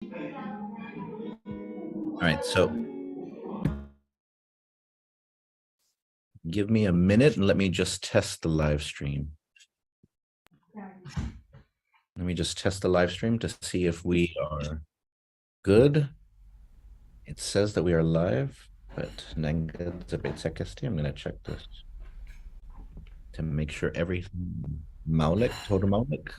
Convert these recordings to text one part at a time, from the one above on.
All right, so give me a minute and let me just test the live stream. Let me just test the live stream to see if we are good. It says that we are live, but I'm going to check this to make sure everything. Maulik, total Maulik.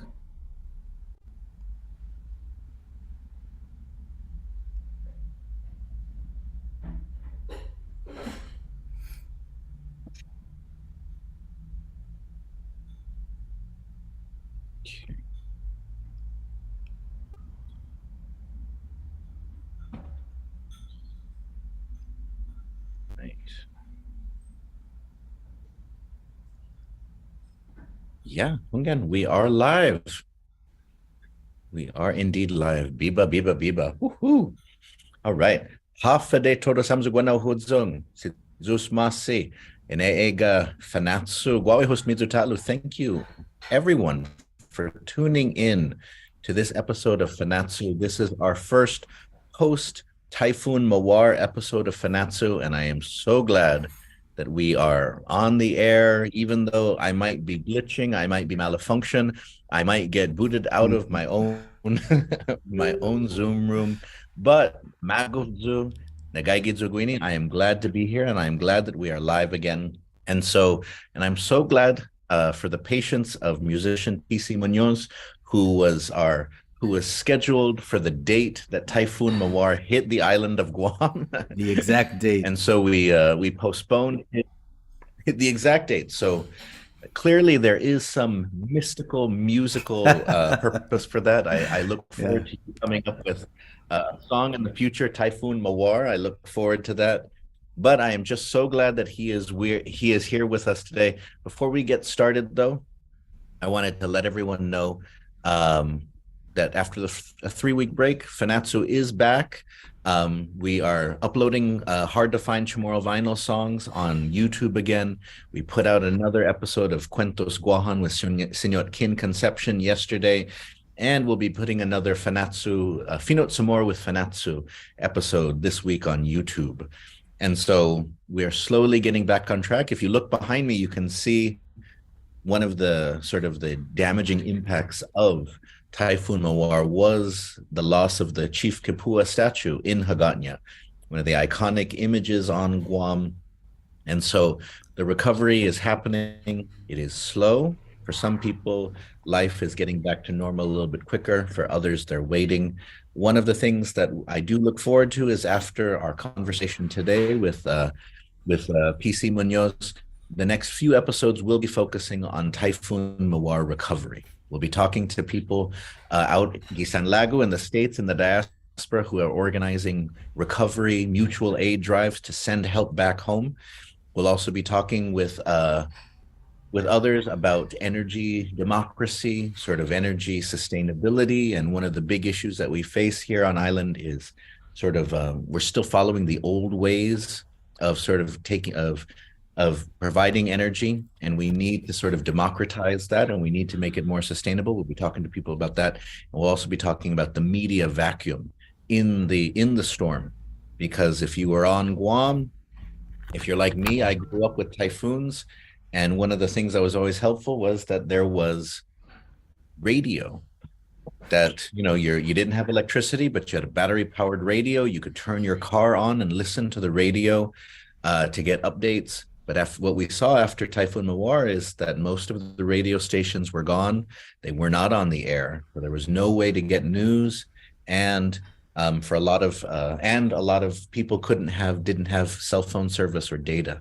Right. Yeah, again, we are live. We are indeed live. Biba, biba, biba. Woohoo. All right. Hafade todo samzugwana hudzung. Si Zeus masi. Eneega Fanachu. Gwawe husmizutalu. Thank you, everyone, for tuning in to this episode of Fanachu. This is our first post Typhoon Mawar episode of Fanachu, and I am so glad that we are on the air, even though I might be glitching, I might be malfunction, I might get booted out of my own my own Zoom room. But Magudzu, Nagaigidzuguini, I am glad to be here, and I am glad that we are live again. And I'm so glad for the patience of musician PC Muñoz, who was scheduled for the date that Typhoon Mawar hit the island of Guam. The exact date. And so we postponed the exact date. So clearly there is some mystical musical purpose for that. I look forward to you coming up with a song in the future, Typhoon Mawar. I look forward to that. But I am just so glad that he is here with us today. Before we get started, though, I wanted to let everyone know that after a 3-week break, Fanachu is back. We are uploading hard to find Chamoru vinyl songs on YouTube again. We put out another episode of Cuentos Guahan with Senor Kin Conception yesterday, and we'll be putting another Fanachu, Finot Samor with Fanachu episode this week on YouTube. And so we are slowly getting back on track. If you look behind me, you can see one of the sort of the damaging impacts of Typhoon Mawar was the loss of the Chief Kipua statue in Hagåtña, one of the iconic images on Guam. And so the recovery is happening. It is slow. For some people, life is getting back to normal a little bit quicker. For others, they're waiting. One of the things that I do look forward to is after our conversation today with PC Muñoz, the next few episodes will be focusing on Typhoon Mawar recovery. We'll be talking to people out in San Lago in the States, in the diaspora, who are organizing recovery mutual aid drives to send help back home. We'll also be talking with others about energy democracy, sort of energy sustainability. And one of the big issues that we face here on island is sort of we're still following the old ways of sort of of providing energy, and we need to sort of democratize that, and we need to make it more sustainable. We'll be talking to people about that, and we'll also be talking about the media vacuum in the storm, because if you were on Guam, if you're like me, I grew up with typhoons, and one of the things that was always helpful was that there was radio. That you didn't have electricity, but you had a battery-powered radio. You could turn your car on and listen to the radio to get updates. But what we saw after Typhoon Mawar is that most of the radio stations were gone. They were not on the air. So there was no way to get news, and for a lot of people didn't have cell phone service or data.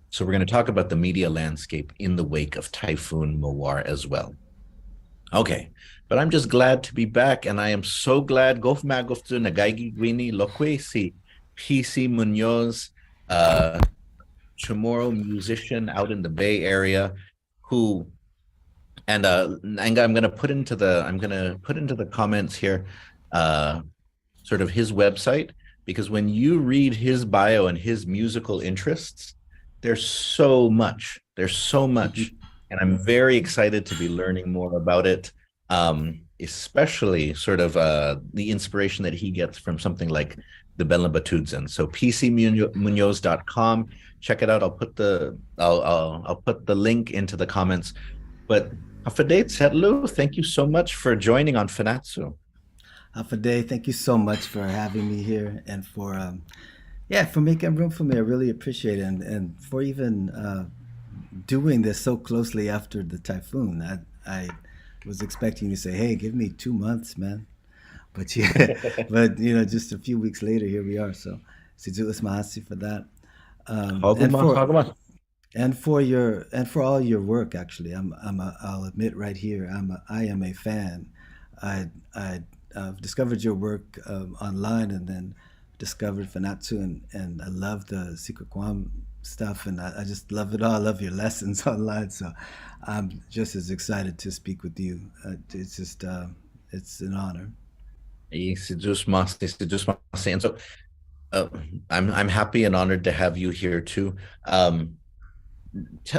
So we're going to talk about the media landscape in the wake of Typhoon Mawar as well. Okay, but I'm just glad to be back, and I am so glad Gof Magoftu Nagaigi Gwini Lokwe si PC Muñoz, Chamoru musician out in the Bay Area, who, and I'm gonna put into the comments here, sort of his website, because when you read his bio and his musical interests, there's so much, and I'm very excited to be learning more about it. especially sort of the inspiration that he gets from something like the belembaotuyan. So pcmuñoz.com. Check it out. I'll put the link into the comments. But Hafide Tsetlu, thank you so much for joining on Fanachu. Day, thank you so much for having me here and for yeah, for making room for me. I really appreciate it, and for even doing this so closely after the typhoon. I was expecting you to say, "Hey, give me 2 months, man," but yeah, but just a few weeks later, here we are. So, Sijulis Mahasi for that, and Hoguma, Hoguma. for all your work. Actually, I'll admit right here, I am a fan. I've discovered your work online, and then discovered Fanachu, and I love the Secret Quam stuff, and I just love it all. I love your lessons online, so I'm just as excited to speak with you. It's just it's an honor. And so uh, I'm happy and honored to have you here too.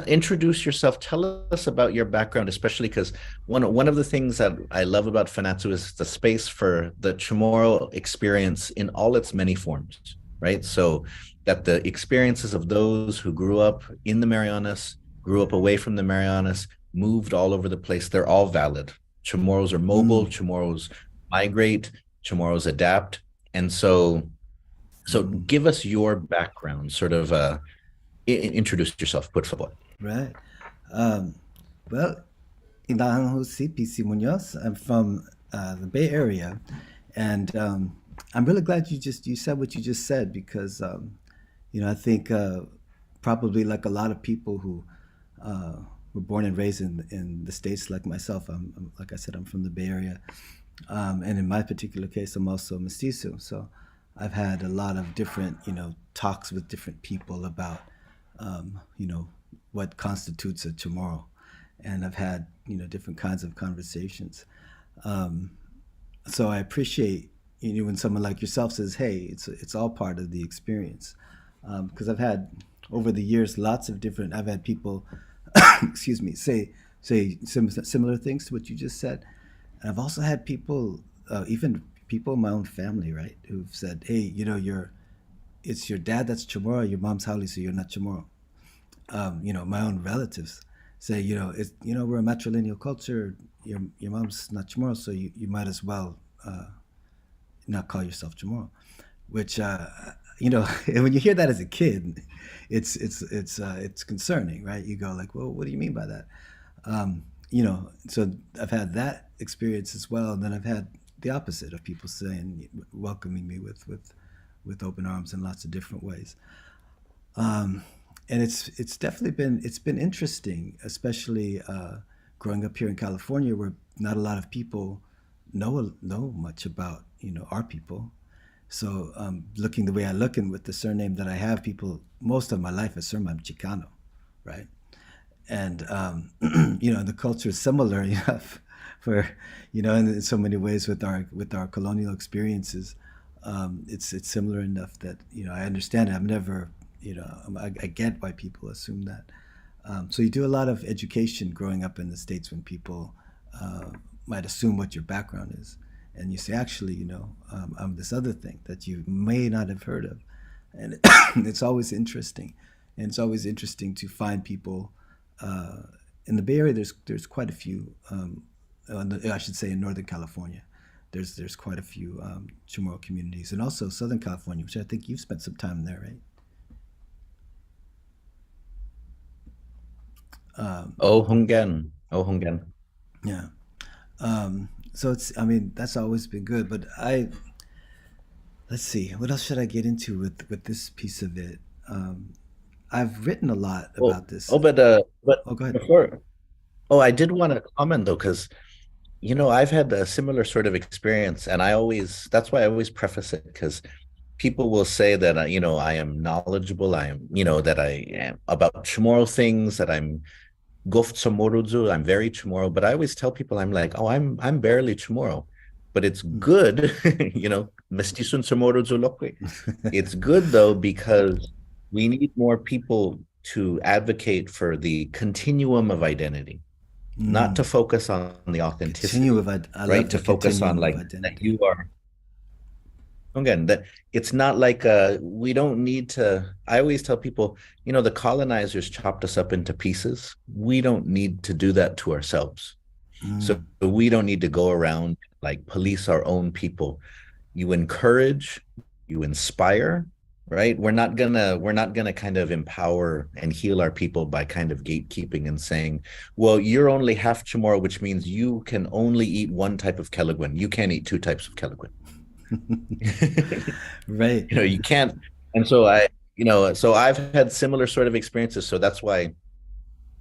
Introduce yourself. Tell us about your background, especially because one of the things that I love about Fanachu is the space for the Chamorro experience in all its many forms, right? So that the experiences of those who grew up in the Marianas, grew up away from the Marianas, moved all over the place, they're all valid. Chamorros are mobile, Mm, Chamorros migrate, Chamorros adapt. And so mm, give us your background, sort of introduce yourself, por favor. right. Um, well, Inahan Jose, PC Muñoz. I'm from the Bay Area, and I'm really glad you said what you just said because I think probably like a lot of people who uh, were born and raised in the states, like myself. Like I said, I'm from the Bay Area, and in my particular case, I'm also mestizo. So I've had a lot of different talks with different people about what constitutes a tomorrow, and I've had different kinds of conversations. Um, so I appreciate when someone like yourself says, "Hey, it's all part of the experience," because I've had over the years lots of different. I've had people, excuse me, say similar things to what you just said, and I've also had people, even people in my own family, right, who've said, "Hey, it's your dad that's Chamorro, your mom's Haoli, so you're not Chamorro." My own relatives say, we're a matrilineal culture. Your mom's not Chamorro, so you might as well not call yourself Chamorro. Which and when you hear that as a kid, it's concerning, right? You go like, well, what do you mean by that? So I've had that experience as well, and then I've had the opposite of people saying, welcoming me with open arms in lots of different ways. And it's definitely been interesting, especially growing up here in California, where not a lot of people know much about our people. So looking the way I look and with the surname that I have, people most of my life assume I'm Chicano, right? And the culture is similar enough for in so many ways with our colonial experiences. It's similar enough that I understand it. I've never I get why people assume that. So you do a lot of education growing up in the States when people might assume what your background is, and you say, actually, I'm this other thing that you may not have heard of, and it's always interesting, and it's always interesting to find people uh, in the Bay Area. There's quite a few. I should say in Northern California, there's quite a few Chamorro communities, and also Southern California, which I think you've spent some time there, right? Um, Oh, Hungen. Oh, Hungen. yeah. So I mean, that's always been good. But let's see, what else should I get into with this piece of it? I've written a lot Oh, about this. oh, but Oh, go ahead. before, oh, I did want to comment though, because I've had a similar sort of experience, and that's why I always preface it, because people will say that I am knowledgeable, I am, that I am about Chamorro things, that I'm Gof Chamorro, I'm very Chamorro, but I always tell people I'm like, oh, I'm barely Chamorro, but it's Hmm. good, Mestizo Chamorro Loque. It's good though because we need more people to advocate for the continuum of identity, not to Mm. focus on the Continue authenticity, of I right? love To the focus on continuum of like that identity. you are, again, that it's not like we don't need to. I always tell people, the colonizers chopped us up into pieces. We don't need to do that to ourselves. So Mm. we don't need to go around like police our own people. You encourage, you inspire, right? We're not gonna kind of empower and heal our people by kind of gatekeeping and saying, well, you're only half Chamorro, which means you can only eat one type of Kelaguen. You can't eat two types of Kelaguen. Right. You can't. And so so I've had similar sort of experiences. So that's why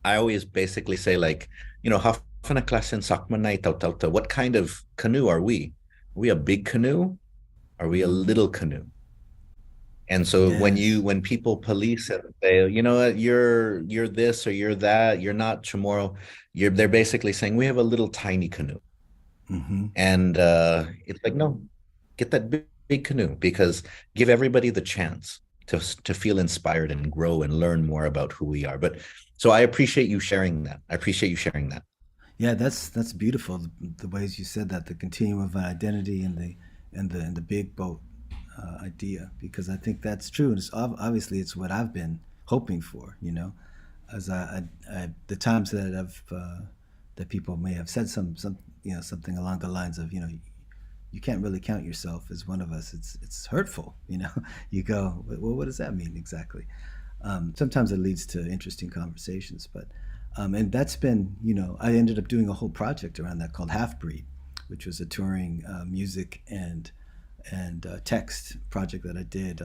I always basically say like, what kind of canoe are we? Are we a big canoe? Are we a Mm. little canoe? And so Yes. when people police and say, you know what, you're this or you're that, you're not Chamorro, they're basically saying we have a little tiny canoe. Hmm. And it's like, no, get that big canoe, because give everybody the chance to feel inspired and grow and learn more about who we are. But so I appreciate you sharing that. I appreciate you sharing that. Yeah, that's beautiful. The ways you said that, the continuum of identity and the big boat idea, because I think that's true. And obviously it's what I've been hoping for. As the times that I've that people may have said some something along the lines of you can't really count yourself as one of us. It's hurtful. You go, well, what does that mean exactly? Sometimes it leads to interesting conversations, but and that's been, I ended up doing a whole project around that called Half Breed, which was a touring music and text project that I did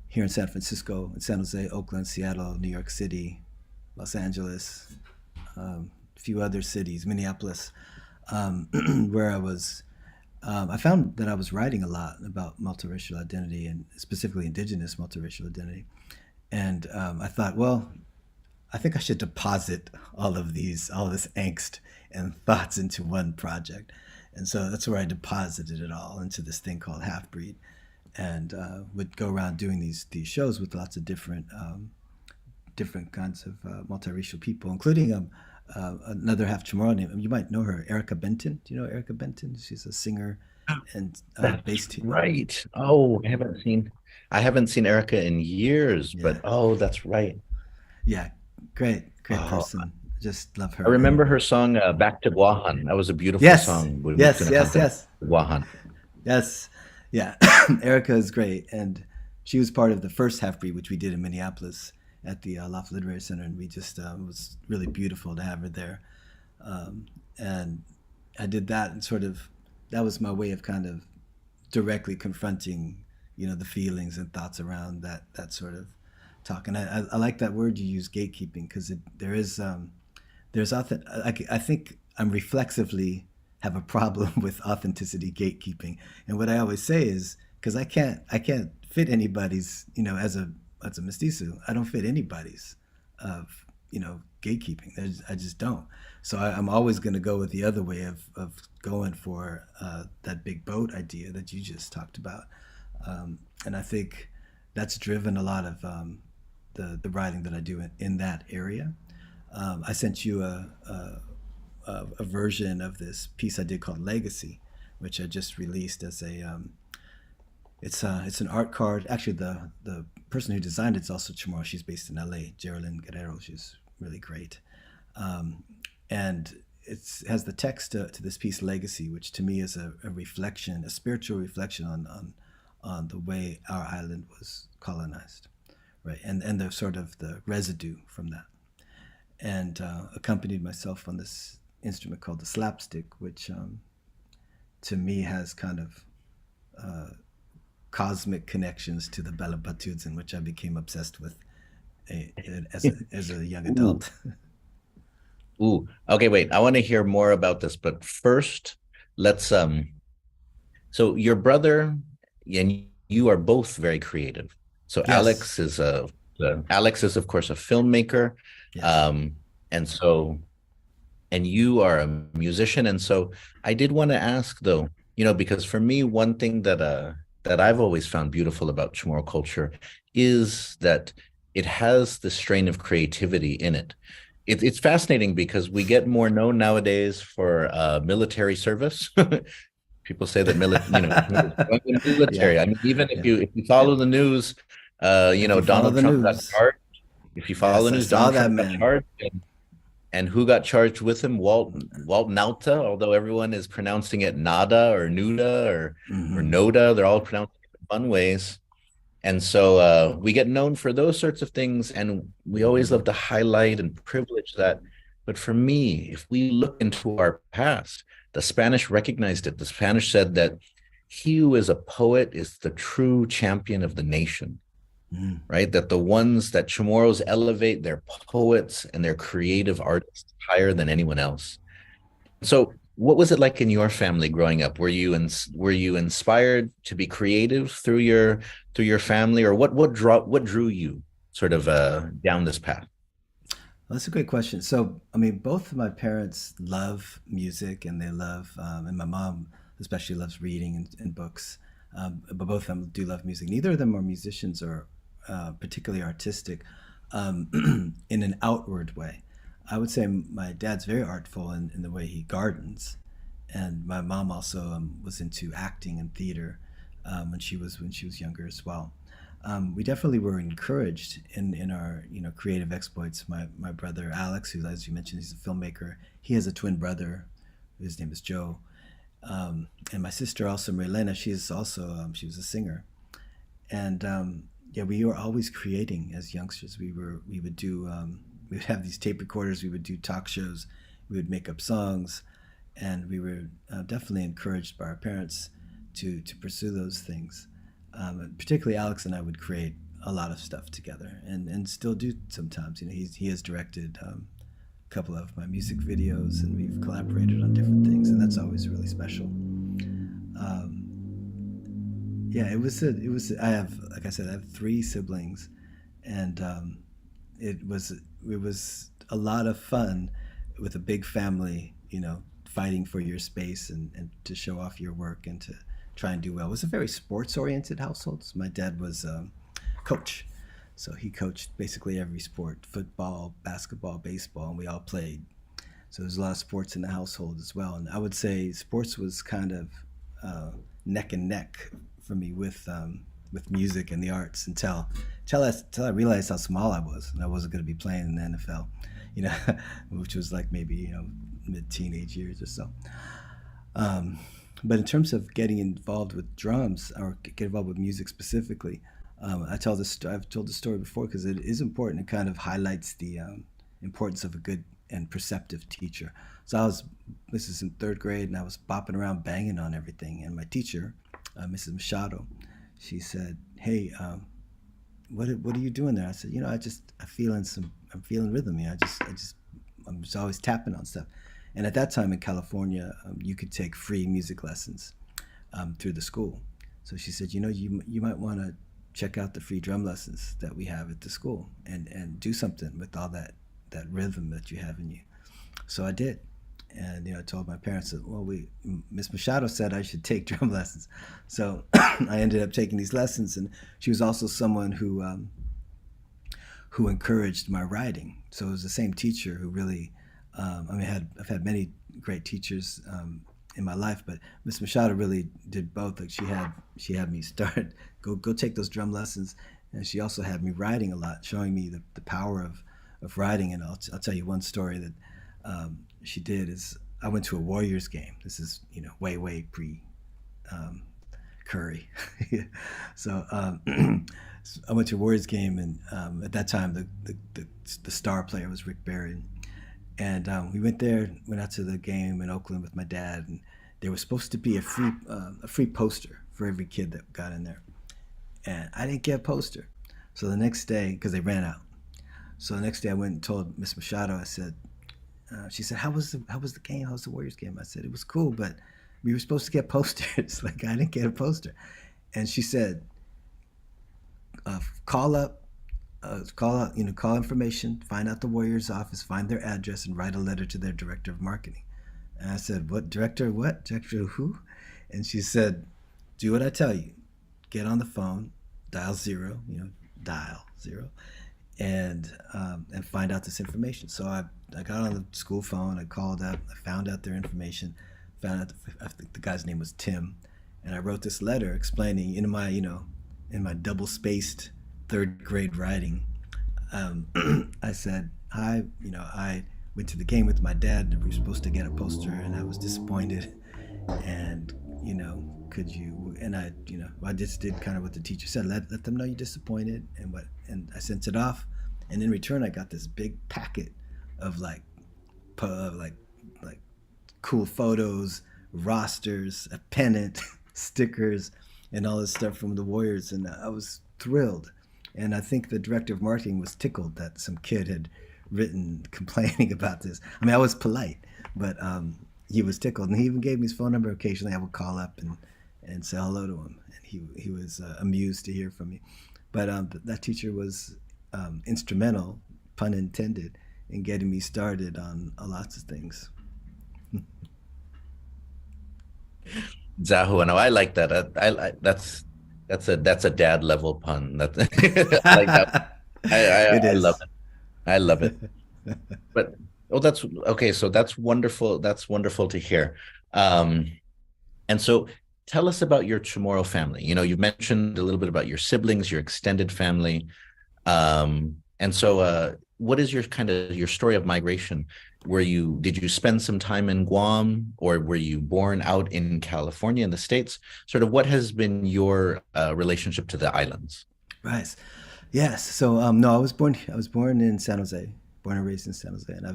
here in San Francisco, in San Jose, Oakland, Seattle, New York City, Los Angeles, a few other cities, Minneapolis, where I found that I was writing a lot about multiracial identity and specifically indigenous multiracial identity. And I thought, well, I think I should deposit all this angst and thoughts into one project. And so that's where I deposited it all into this thing called Half Breed, and would go around doing these shows with lots of different kinds of multiracial people, including another half Chamorro name. You might know her, Erica Benton. Do you know Erica Benton? She's a singer and That's based. right. Oh, I haven't seen Erica in years, Yeah, but oh, that's right. yeah, great Oh, person. Just love I her. And remember her song "Back to Guahan." That was a beautiful yes, song. We're yes, gonna come yes, to yes. Guahan. Yes, yeah. Erica is great, and she was part of the first half breed, which we did in Minneapolis at the Loft Literary Center, and we just it was really beautiful to have her there. And I did that, and sort of that was my way of kind of directly confronting, the feelings and thoughts around that sort of talk. And I like that word you use, gatekeeping, because there's I think I'm reflexively have a problem with authenticity gatekeeping. And what I always say is, because I can't fit anybody's, as a mestizo, I don't fit anybody's of gatekeeping. I just don't. So I'm always going to go with the other way of going for that big boat idea that you just talked about. And I think that's driven a lot of the writing that I do in that area. I sent you a version of this piece I did called Legacy, which I just released as it's an art card. Actually, the person who designed it's also Chamorro. She's based in LA, Geraldine Guerrero. She's really great. And it has the text to this piece, Legacy, which to me is a reflection, a spiritual reflection on the way our island was colonized, right? And the sort of the residue from that. And accompanied myself on this instrument called the slapstick, which to me has kind of cosmic connections to the belembaotuyan, which I became obsessed with as a young Ooh, adult. ooh. Okay, wait. I want to hear more about this, but first, let's so your brother and you are both very creative. So Yes, Alex is of course a filmmaker. yes. Um, and so and you are a musician. And so I did want to ask though, because for me, one thing that I've always found beautiful about Chamorro culture is that it has the strain of creativity in it. it's fascinating because we get more known nowadays for military service. People say that join the Yeah, military. I mean, even if yeah, you follow the news, if you follow Donald the Trump got news. charged. If you follow the Yes, I news, saw Donald that, Trump got man. charged, and who got charged with him? Walt Nauta, although everyone is pronouncing it Nada or Nuda or Hmm. Noda, they're all pronouncing it in fun ways. And so we get known for those sorts of things, and we always love to highlight and privilege that. But for me, if we look into our past, the Spanish recognized it. The Spanish said that he who is a poet is the true champion of the nation, Mm. right? That the ones that Chamorros elevate their poets and their creative artists higher than anyone else. So, what was it like in your family growing up? Were you inspired to be creative through your family, or what drew you sort of down this path? Well, that's a great question. So, I mean, both of my parents love music, and they love, and my mom especially loves reading and books. But both of them do love music. Neither of them are musicians or particularly artistic in an outward way. I would say my dad's very artful in the way he gardens, and my mom also was into acting and theater when she was younger as well. We definitely were encouraged in our creative exploits. My brother Alex, who, as you mentioned, he's a filmmaker. He has a twin brother. His name is Joe, and my sister also, Marilena. She's also she was a singer, and yeah, we were always creating as youngsters. We would do we would have these tape recorders. We would do talk shows. We would make up songs, and we were definitely encouraged by our parents to pursue those things. Particularly Alex and I would create a lot of stuff together, and still do sometimes. He has directed a couple of my music videos, and we've collaborated on different things, and that's always really special. Yeah, it was. I have, like I said, I have three siblings, and it was a lot of fun with a big family. Fighting for your space and to show off your work and to try and do well. It was a very sports oriented household. So my dad was coach, so he coached basically every sport: football, basketball, baseball, and we all played. So there's a lot of sports in the household as well. And I would say sports was kind of neck and neck for me with music and the arts until I realized how small I was and I wasn't going to be playing in the NFL, you know, which was like maybe mid teenage years or so. Um, but in terms of getting involved with drums or get involved with music specifically, I've told this story before because it is important. It kind of highlights the importance of a good and perceptive teacher. So this is in third grade, and I was bopping around banging on everything. And my teacher, Mrs. Machado, she said, "Hey, what are you doing there?" I said, I'm feeling rhythm. I'm just always tapping on stuff. And at that time in California, you could take free music lessons through the school. So she said, you might want to check out the free drum lessons that we have at the school and do something with all that rhythm that you have in you. So I did. And I told my parents that, well, Miss Machado said I should take drum lessons. So I ended up taking these lessons, and she was also someone who encouraged my writing. So it was the same teacher who really, I've had many great teachers in my life, but Miss Machado really did both. Like she had me start go take those drum lessons, and she also had me writing a lot, showing me the power of writing. And I'll tell you one story that she did is I went to a Warriors game. This is way pre Curry. So I went to a Warriors game, and at that time the star player was Rick Barry, and we went out to the game in Oakland with my dad, and there was supposed to be a free poster for every kid that got in there, and I didn't get a poster. So the next day, because they ran out, so the next day I went and told Miss Machado. I said, she said, how was the game? How was the Warriors game? I said, it was cool, but we were supposed to get posters. Like, I didn't get a poster. And she said, call up, call information, find out the Warriors office, find their address, and write a letter to their director of marketing. And I said, what director? What director? Of who? And she said, do what I tell you. Get on the phone, dial zero, dial zero, and find out this information. So I got on the school phone, I called up, I found out their information, found out I think the guy's name was Tim, and I wrote this letter explaining in my double spaced third grade writing. I said, hi, I went to the game with my dad. We were supposed to get a poster, and I was disappointed. And could you? And I just did kind of what the teacher said. Let them know you're disappointed, and I sent it off. And in return, I got this big packet of like cool photos, rosters, a pennant, stickers, and all this stuff from the Warriors, and I was thrilled. And I think the director of marketing was tickled that some kid had written complaining about this. I mean, I was polite, but he was tickled, and he even gave me his phone number. Occasionally, I would call up and say hello to him, and he was amused to hear from me. But that teacher was instrumental, pun intended, in getting me started on lots of things. Zahu, I like that. That's a dad level pun. I like that. It I love is. it. I love it. But oh, that's okay. So that's wonderful. That's wonderful to hear. And so tell us about your Chamorro family. You've mentioned a little bit about your siblings, your extended family. And so what is your story of migration? Did you spend some time in Guam, or were you born out in California in the States? Sort of what has been your relationship to the islands? Right. Yes. So no, I was born in San Jose, born and raised in San Jose, and I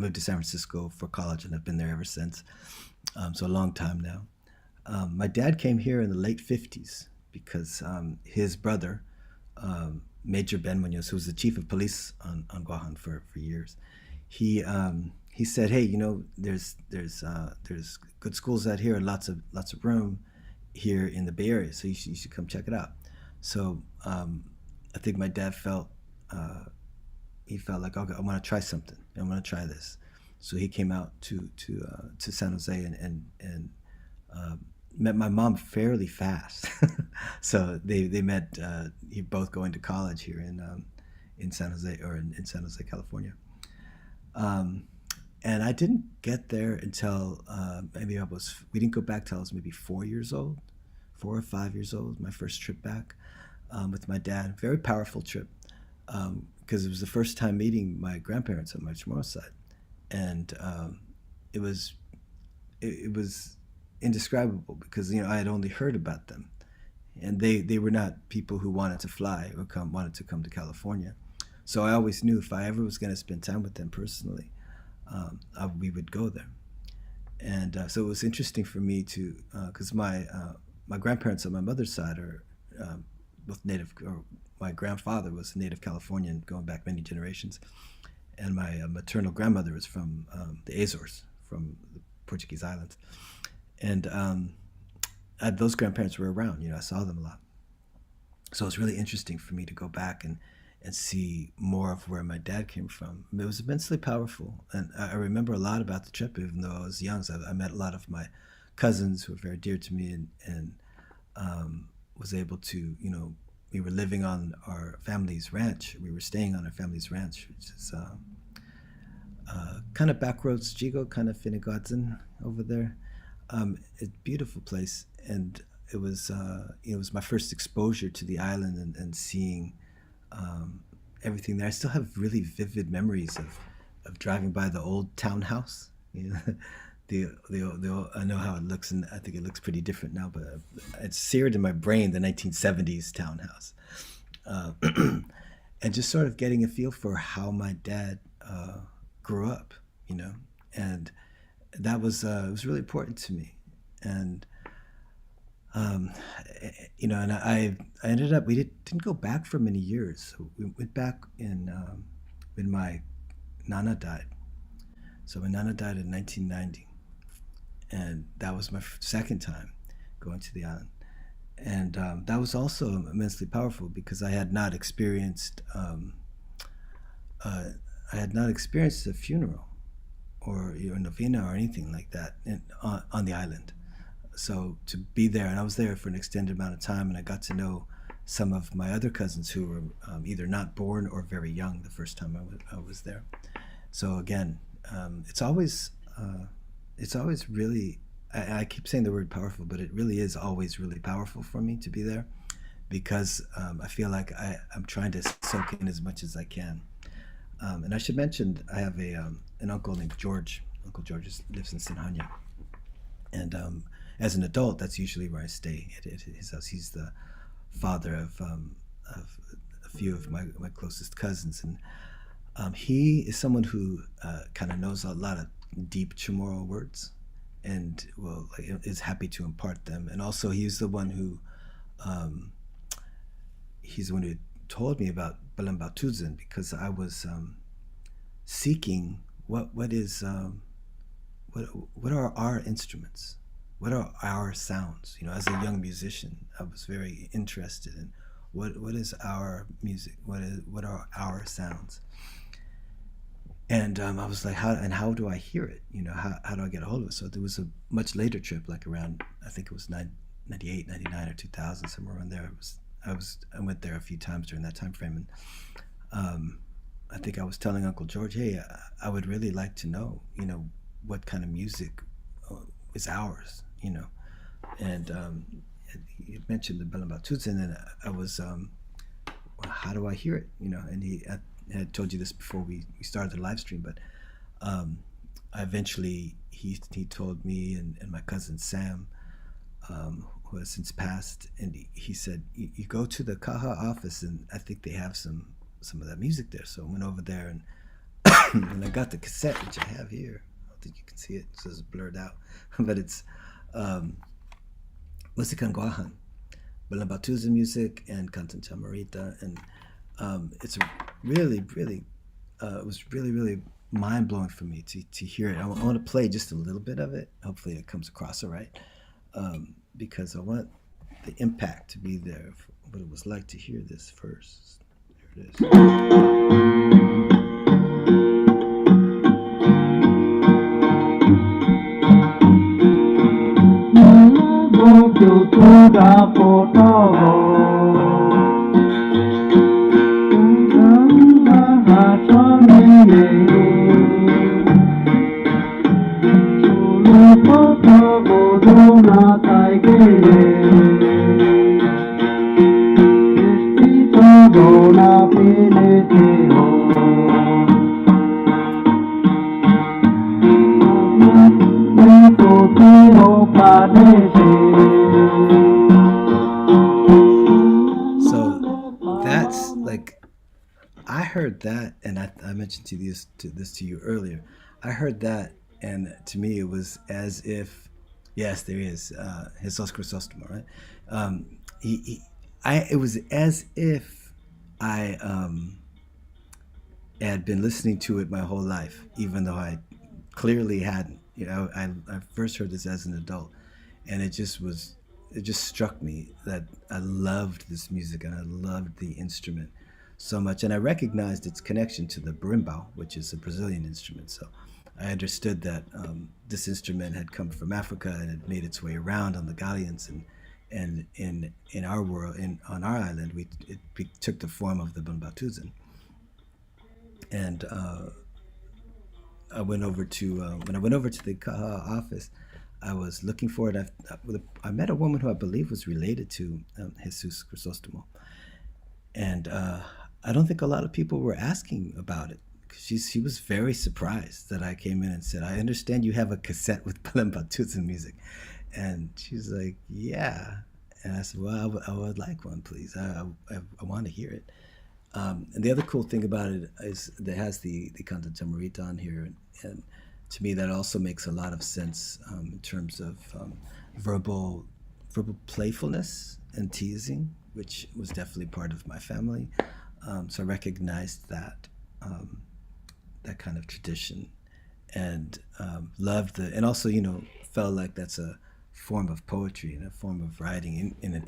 moved to San Francisco for college, and I've been there ever since. So a long time now. My dad came here in the late '50s because his brother, Major Ben Muñoz, who was the chief of police on Guahan for years, he said, "Hey, there's good schools out here, and lots of room here in the Bay Area, so you should come check it out." So I think my dad felt like, okay, I want to try something. I want to try this. So he came out to San Jose and met my mom fairly fast. So they met. Both going to college here in San Jose, or in San Jose, California. And I didn't get there until we didn't go back till I was maybe 4 or 5 years old. My first trip back with my dad. Very powerful trip because it was the first time meeting my grandparents on my Chamorro side, and it was indescribable because I had only heard about them, and they were not people who wanted to fly or wanted to come to California. So I always knew if I ever was going to spend time with them personally, we would go there. And so it was interesting for me to, because my grandparents on my mother's side are both native, or my grandfather was a native Californian going back many generations, and my maternal grandmother was from the Azores, from the Portuguese islands. And those grandparents were around, I saw them a lot. So it was really interesting for me to go back and see more of where my dad came from. It was immensely powerful. And I remember a lot about the trip, even though I was young. So I met a lot of my cousins who were very dear to me, and was able to, we were living on our family's ranch. We were staying on our family's ranch, which is kind of backroads, Jigo, kind of Finnegodson over there. It's a beautiful place. And it was my first exposure to the island and seeing everything there. I still have really vivid memories of driving by the old townhouse. I know how it looks, and I think it looks pretty different now, but it's seared in my brain, the 1970s townhouse. And just sort of getting a feel for how my dad grew up, and that was it was really important to me. And and I ended up, we didn't go back for many years. So we went back when my Nana died. So my Nana died in 1990, and that was my second time going to the island. And that was also immensely powerful because I had not experienced a funeral or a novena or anything like that on the island. So to be there, and I was there for an extended amount of time, and I got to know some of my other cousins who were either not born or very young the first time I was there. So again, it's always really, I keep saying the word powerful, but it really is always really powerful for me to be there, because I feel like I'm trying to soak in as much as I can. And I should mention, I have an uncle named George. Uncle George lives in Sinhanya. And as an adult, that's usually where I stay at his house. He's the father of a few of my closest cousins. And he is someone who kind of knows a lot of deep Chamorro words, and is happy to impart them. And also, he's the one who told me about belembaotuyan, because I was seeking what are our instruments, what are our sounds. As a young musician, I was very interested in what is our music, what are our sounds. And I was like, how do I hear it? How do I get a hold of it? So there was a much later trip, like around, I think it was 98, 99, or 2000, somewhere around there. I went there a few times during that time frame, and I think I was telling Uncle George, hey, I would really like to know, what kind of music is ours, And he mentioned the belembaotuyan, and I was, well, how do I hear it, And I had told you this before we started the live stream, but eventually he told me and my cousin Sam, who has since passed, and he said, you go to the Kaha office, and I think they have some of that music there. So I went over there, and and I got the cassette, which I have here. I don't think you can see it, so it's blurred out. But it's Musikan Guahan, belembaotuyan music, and Kantan Chamarita. And it's really, really, it was really, really mind-blowing for me to hear it. I want to play just a little bit of it. Hopefully it comes across all right, because I want the impact to be there, what it was like to hear this first. There it is. I heard that, and I mentioned this to you earlier. I heard that, and to me it was as if, yes, there is Jesus Chrysostom, right? It was as if I had been listening to it my whole life, even though I clearly hadn't. I first heard this as an adult, and it just struck me that I loved this music and I loved the instrument so much, and I recognized its connection to the berimbau, which is a Brazilian instrument. So I understood that this instrument had come from Africa and had made its way around on the galleons, and in our world, on our island, it took the form of the belembaotuyan. And I went over to when I went over to the Kaha office, I was looking for it. I met a woman who I believe was related to Jesus Chrysostom, and I don't think a lot of people were asking about it. She was very surprised that I came in and said, I understand you have a cassette with belembaotuyan music. And she's like, yeah. And I said, well, I would like one, please. I want to hear it. And the other cool thing about it is that it has the Kantan Chamarita on here. And to me, that also makes a lot of sense in terms of verbal playfulness and teasing, which was definitely part of my family. So I recognized that kind of tradition, and loved and also felt like that's a form of poetry and a form of writing in an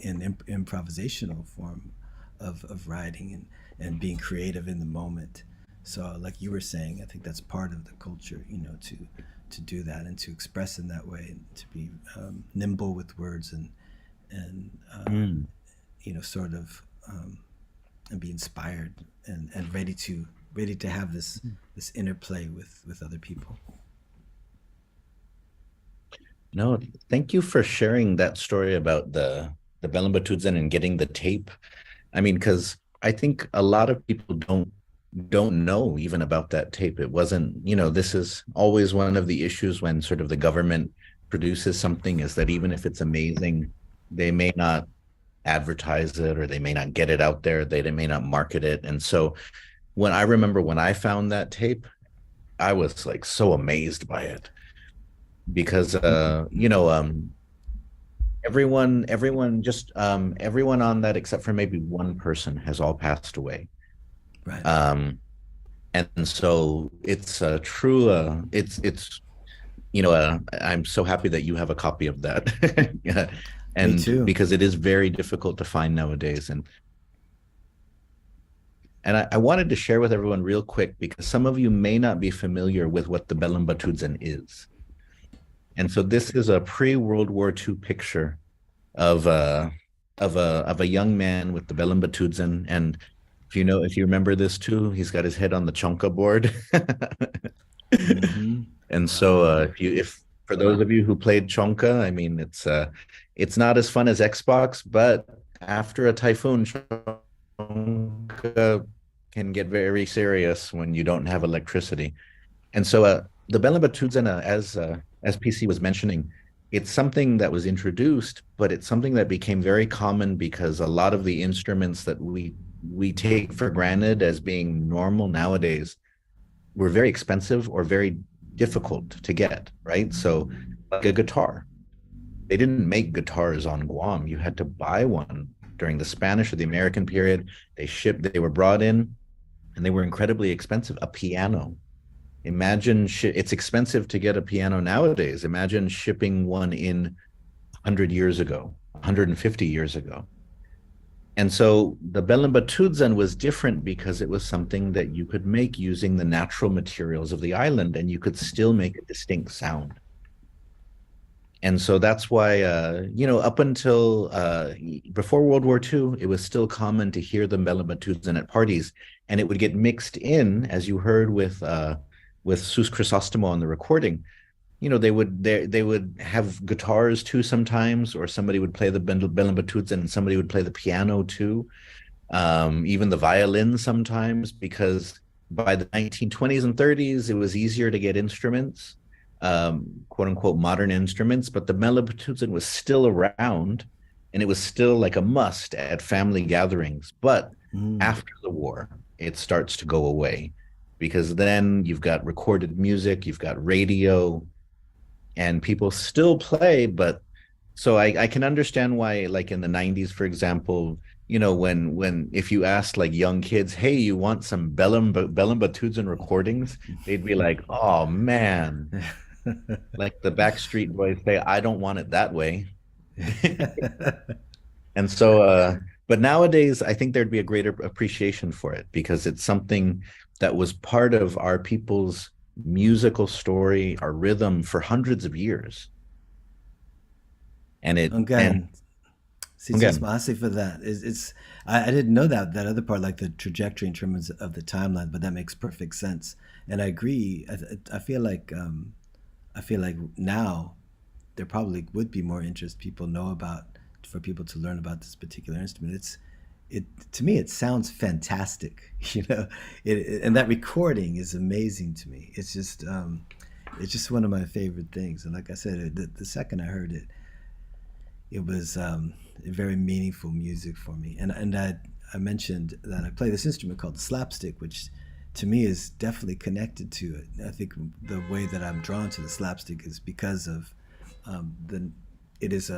improvisational form of writing and being creative in the moment. So like you were saying, I think that's part of the culture, to do that and to express in that way, and to be nimble with words and sort of and be inspired and ready to have this interplay with other people. No, thank you for sharing that story about the Belembaotuyan and getting the tape. I mean, because I think a lot of people don't know even about that tape. It wasn't, this is always one of the issues when sort of the government produces something, is that even if it's amazing, they may not advertise it, or they may not get it out there, they may not market it. And so I remember when I found that tape, I was like so amazed by it, because everyone on that except for maybe one person has all passed away. Right. And so it's a true I'm so happy that you have a copy of that. Yeah. Me And too. because it is very difficult to find nowadays. And I wanted to share with everyone real quick, because some of you may not be familiar with what the belembaotuyan is. And so this is a pre-World War II picture of a young man with the belembaotuyan. And if you remember this too, he's got his head on the chonka board. Mm-hmm. And so Wow. if for those of you who played chonka, I mean, it's not as fun as Xbox, but after a typhoon, chonka can get very serious when you don't have electricity. And so the belembaotuyan, as PC was mentioning, it's something that was introduced, but it's something that became very common because a lot of the instruments that we take for granted as being normal nowadays were very expensive or very difficult to get, right? So like a guitar, they didn't make guitars on Guam. You had to buy one during the Spanish or the American period. They were brought in, and they were incredibly expensive. A piano. Imagine it's expensive to get a piano nowadays. Imagine shipping one in 100 years ago, 150 years ago. And so the belembaotuyan was different because it was something that you could make using the natural materials of the island, and you could still make a distinct sound. And so that's why, up until before World War II, it was still common to hear the belembaotuyan at parties, and it would get mixed in, as you heard with Sus Chrysostomo on the recording. They would have guitars too sometimes, or somebody would play the belembaotuyan and somebody would play the piano too, even the violin sometimes, because by the 1920s and 30s, it was easier to get instruments, quote unquote modern instruments, but the belembaotuyan was still around, and it was still like a must at family gatherings. But after the war, it starts to go away, because then you've got recorded music, you've got radio, and people still play. But so I can understand why, like in the 90s, for example, when if you asked like young kids, hey, you want some belembaotuyan recordings, they'd be like, oh man, like the Backstreet Boys say, I don't want it that way. And so but nowadays I think there'd be a greater appreciation for it, because it's something that was part of our people's musical story, our rhythm for hundreds of years. And Again, see, again, Masi for that. I didn't know that other part, like the trajectory in terms of the timeline, but that makes perfect sense. And I agree. I feel like now there probably would be more interest people know about, for people to learn about this particular instrument. It to me, it sounds fantastic, and that recording is amazing to me. It's just one of my favorite things. And like I said, the second I heard it, it was very meaningful music for me. And I mentioned that I play this instrument called the slapstick, which to me is definitely connected to it. I think the way that I'm drawn to the slapstick is because of it's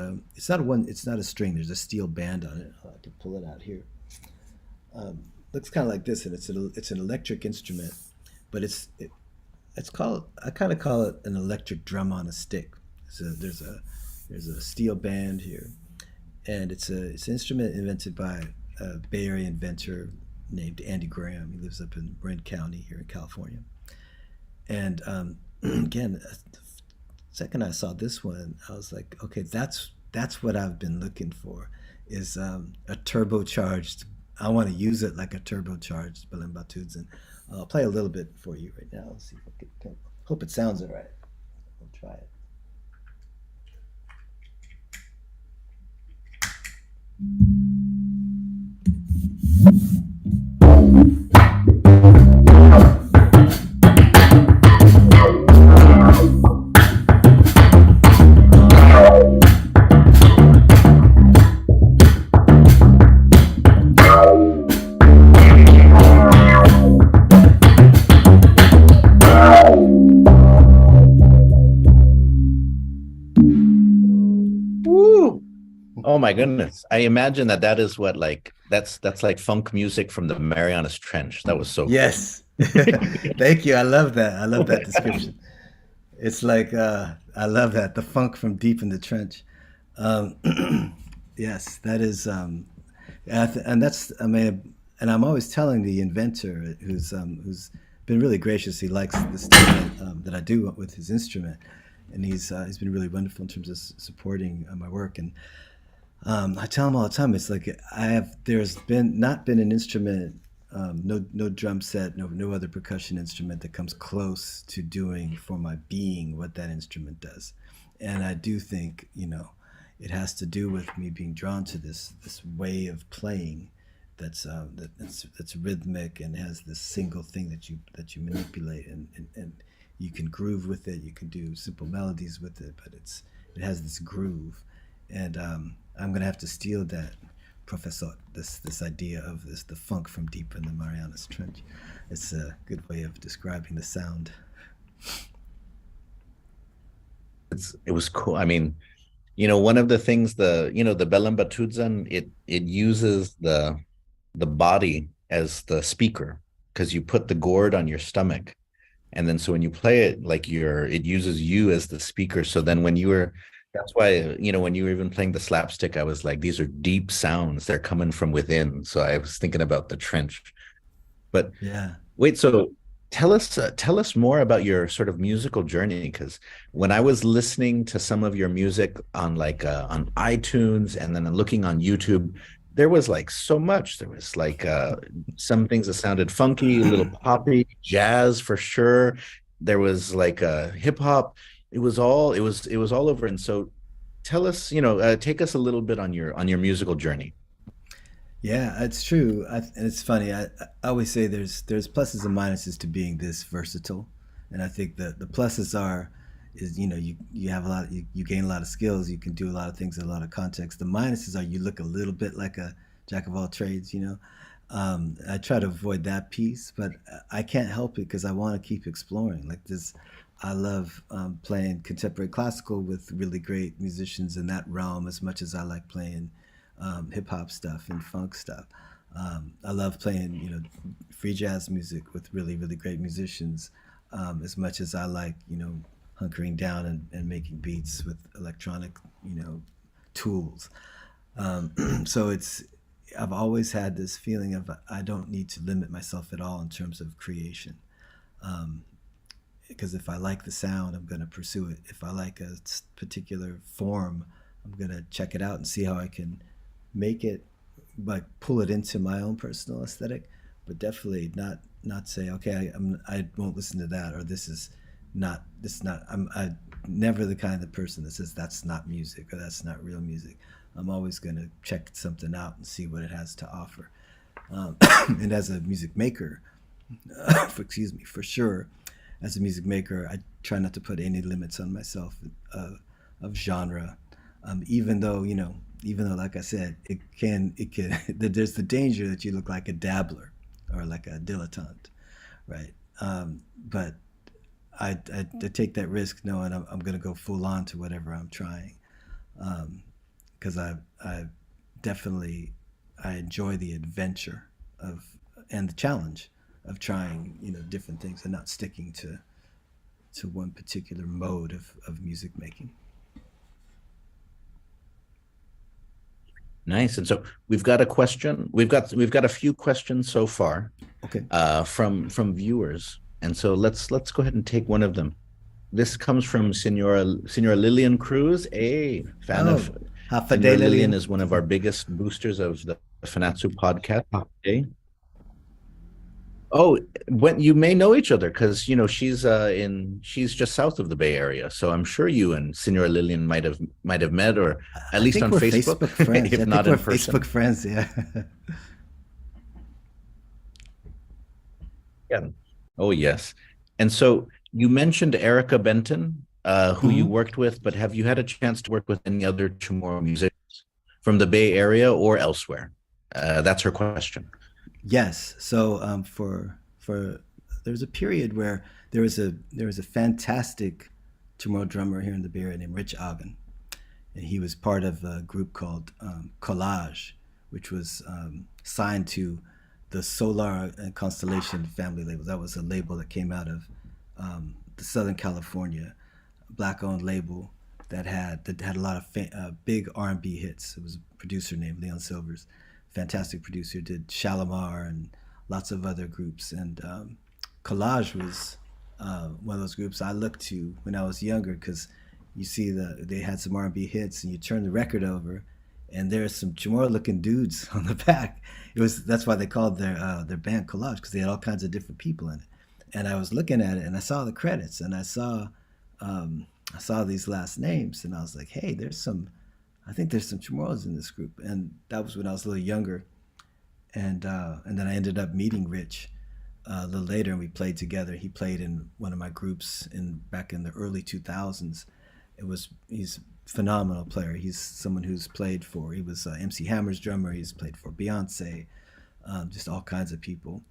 not a string. There's a steel band on it. I can pull it out here. Looks kind of like this, and it's an electric instrument, but it's called, I kind of call it an electric drum on a stick. So there's a steel band here, and it's an instrument invented by a Bay Area inventor named Andy Graham. He lives up in Marin County here in California. And again, the second I saw this one, I was like, okay, that's what I've been looking for, is a turbocharged I want to use it like a turbocharged belembaotuyan. I'll play a little bit for you right now. Let's see if I can. Hope it sounds all right. We'll try it. Oh my goodness. I imagine that is what like that's like funk music from the Marianas Trench. That was so cool. Yes. Thank you. I love that. I love that description. It's like I love that, the funk from deep in the trench. Um, yes, that is, and that's, I mean, and I'm always telling the inventor who's been really gracious. He likes the stuff that I do with his instrument, and he's been really wonderful in terms of supporting my work. And I tell him all the time, it's like there's been not been an instrument, no drum set, no other percussion instrument that comes close to doing for my being what that instrument does. And I do think, it has to do with me being drawn to this way of playing that's rhythmic and has this single thing that you manipulate, and you can groove with it. You can do simple melodies with it, but it has this groove. And I'm gonna have to steal that, Professor. This idea of the funk from deep in the Marianas Trench. It's a good way of describing the sound. It was cool. I mean, one of the things the Bellum Batuzan, it uses the body as the speaker because you put the gourd on your stomach, and then so when you play it, like it uses you as the speaker. So then that's why, when you were even playing the slapstick, I was like, these are deep sounds. They're coming from within. So I was thinking about the trench. But Yeah. wait, so tell us more about your sort of musical journey, because when I was listening to some of your music on on iTunes and then looking on YouTube, there was like so much. There was like some things that sounded funky, a little poppy, jazz for sure. There was like hip hop. It was all over. And so tell us, take us a little bit on your musical journey. Yeah, it's true. And it's funny. I always say there's pluses and minuses to being this versatile, and I think the pluses is you have a lot, you gain a lot of skills, you can do a lot of things in a lot of contexts. The minuses are you look a little bit like a jack of all trades. I try to avoid that piece, but I can't help it because I want to keep exploring. Like this, I love playing contemporary classical with really great musicians in that realm as much as I like playing hip hop stuff and funk stuff. I love playing, free jazz music with really, really great musicians, as much as I like, hunkering down and making beats with electronic, tools. So I've always had this feeling of I don't need to limit myself at all in terms of creation. Because if I like the sound, I'm going to pursue it. If I like a particular form, I'm going to check it out and see how I can make it, like pull it into my own personal aesthetic, but definitely not say, okay, I won't listen to that, or this is not, I never the kind of person that says that's not music or that's not real music. I'm always going to check something out and see what it has to offer. And as a music maker, excuse me, for sure, as a music maker, I try not to put any limits on myself of genre, even though, like I said, it can, there's the danger that you look like a dabbler or like a dilettante, right? But I take that risk knowing I'm going to go full on to whatever I'm trying, because I definitely I enjoy the adventure and the challenge of trying different things and not sticking to one particular mode of music making. Nice. And so we've got a question. We've got a few questions so far, Okay. from viewers. And so let's go ahead and take one of them. This comes from Senora Lillian Cruz, a fan Oh, of Hafa de Senora Lillian Lillian. is one of our biggest boosters of the Fanachu podcast today. Oh, when you may know each other because she's just south of the Bay Area, so I'm sure you and Senora Lillian might have met, or at I least think on we're Facebook, Facebook friends. I if think not we're in person. Facebook friends. Yeah. Yeah. Oh, yes. And so you mentioned Erica Benton, who you Mhm. worked with, but have you had a chance to work with any other Chamorro musicians from the Bay Area or elsewhere? That's her question. Yes. So for there was a period where there was a fantastic Chamorro drummer here in the Bay Area named Rich Ogden, and he was part of a group called Collage, which was signed to the Solar and Constellation family label. That was a label that came out of the Southern California, black-owned label that had a lot of big R&B hits. It was a producer named Leon Silvers, fantastic producer. Did Shalimar and lots of other groups. And Collage was one of those groups I looked to when I was younger because you see they had some R&B hits, and you turn the record over, and there's some Chamorro looking dudes on the back. That's why they called their band Collage, because they had all kinds of different people in it. And I was looking at it, and I saw the credits, and I saw these last names, and I was like, hey, I think there's some Chamorros in this group. And that was when I was a little younger, and then I ended up meeting Rich a little later, and we played together. He played in one of my groups back in the early 2000s. He's a phenomenal player. He's someone who's played for. He was MC Hammer's drummer. He's played for Beyonce, just all kinds of people.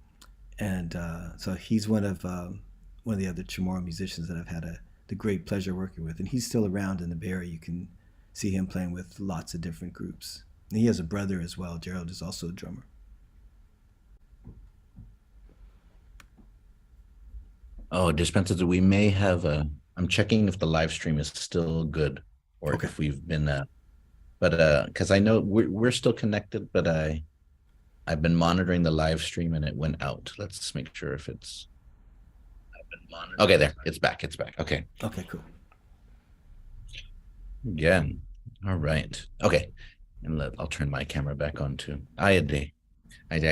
And so he's one of the other Chamorro musicians that I've had the great pleasure working with. And he's still around in the Bay Area. You can see him playing with lots of different groups. And he has a brother as well. Gerald is also a drummer. Oh, dispensers, we may have I'm checking if the live stream is still good or Okay. if we've been but because I know we're still connected, but I've been monitoring the live stream and it went out. Let's just make sure if it's okay. There, it's back. It's back. Okay. Okay, cool. Again. All right. Okay. And I'll turn my camera back on too. I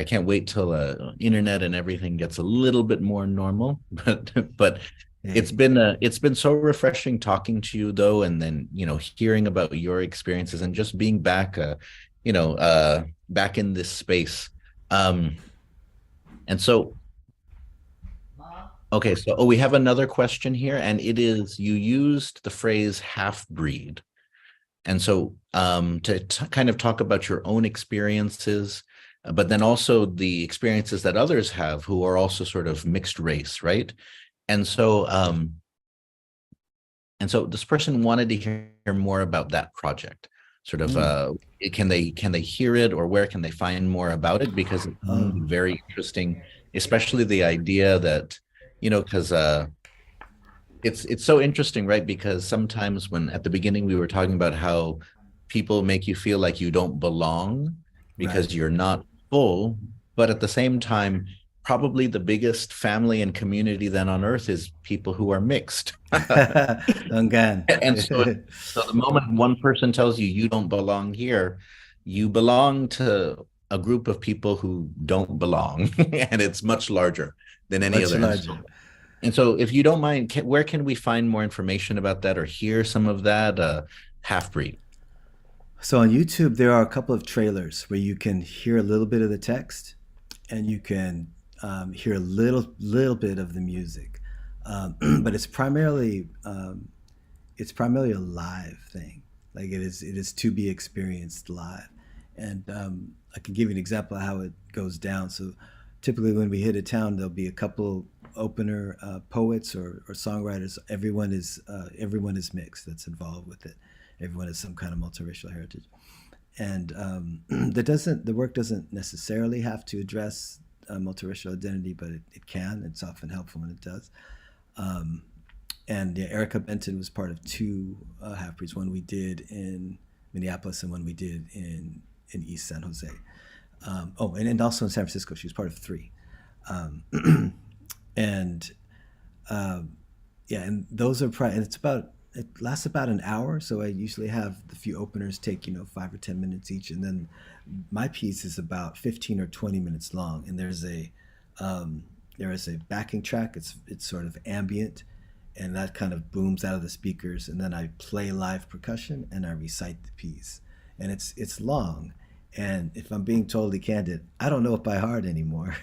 can't wait till internet and everything gets a little bit more normal. But Hey. it's been so refreshing talking to you though, and then hearing about your experiences and just being back, back in this space. Um, and so okay, so we have another question here, and it is you used the phrase half breed. And so to kind of talk about your own experiences, but then also the experiences that others have who are also sort of mixed race, right? And so this person wanted to hear more about that project. Sort of Mm. can they hear it, or where can they find more about it? Because it's Oh. very interesting, especially the idea that, because it's so interesting, right? Because sometimes when at the beginning we were talking about how people make you feel like you don't belong Right. because you're not full, but at the same time, probably the biggest family and community then on earth is people who are mixed. Dungan. And so the moment one person tells you you don't belong here, you belong to a group of people who don't belong, and it's much larger than any Much other. larger. And so, if you don't mind, where can we find more information about that or hear some of that? Half breed. So on YouTube, there are a couple of trailers where you can hear a little bit of the text, and you can hear a little bit of the music, but it's primarily a live thing. Like it is to be experienced live. And I can give you an example of how it goes down. So typically when we hit a town, there'll be a couple opener poets or songwriters. Everyone is mixed that's involved with it. Everyone has some kind of multiracial heritage, and the work doesn't necessarily have to address multiracial identity, but it can. It's often helpful when it does. Um, and yeah, Erica Benton was part of two half breeds. One we did in Minneapolis, and one we did in East San Jose. And also in San Francisco, she was part of three. Um, and yeah, and those are and it's about it lasts about an hour, so I usually have the few openers take 5 or 10 minutes each, and then my piece is about 15 or 20 minutes long, and um, there is a backing track. It's sort of ambient, and that kind of booms out of the speakers, and then I play live percussion and I recite the piece, and it's long, and if I'm being totally candid, I don't know it by heart anymore.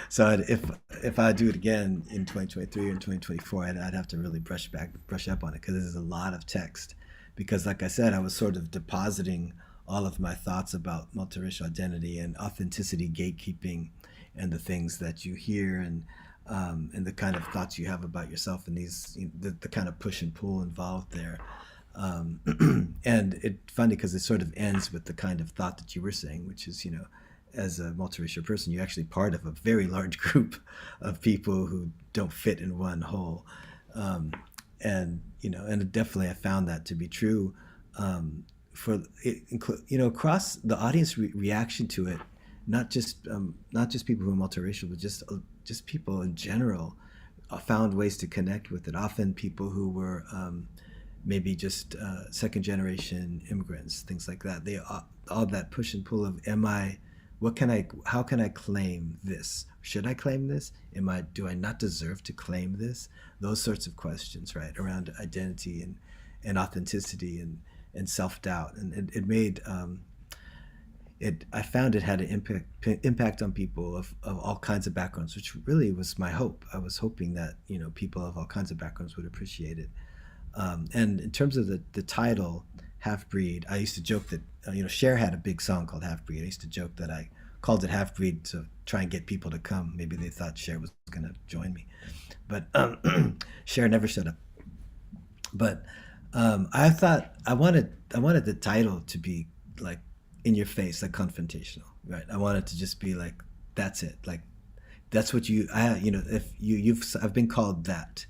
So if I do it again in 2023 or in 2024, I'd have to really brush up on it because there's a lot of text. Because, like I said, I was sort of depositing all of my thoughts about multiracial identity and authenticity gatekeeping, and the things that you hear, and the kind of thoughts you have about yourself, and the kind of push and pull involved there. And it's funny because it sort of ends with the kind of thought that you were saying, which is, as a multiracial person, you're actually part of a very large group of people who don't fit in one whole. And definitely I found that to be true. For it, across the audience reaction to it, not just people who are multiracial, but just people in general, found ways to connect with it. Often people who were maybe just second generation immigrants, things like that. They all that push and pull of, am I, how can I claim this? Should I claim this? Do I not deserve to claim this? Those sorts of questions, right, around identity and authenticity and self-doubt. And it made I found it had an impact on people of all kinds of backgrounds, which really was my hope. I was hoping that people of all kinds of backgrounds would appreciate it. And in terms of the title, Half Breed, I used to joke that Cher had a big song called Half Breed. I used to joke that I called it Half Breed to try and get people to come. Maybe they thought Cher was going to join me, but Cher never showed up. But I thought I wanted the title to be like in your face, like confrontational, right? I wanted to just be like, that's it, like that's what if I've been called that,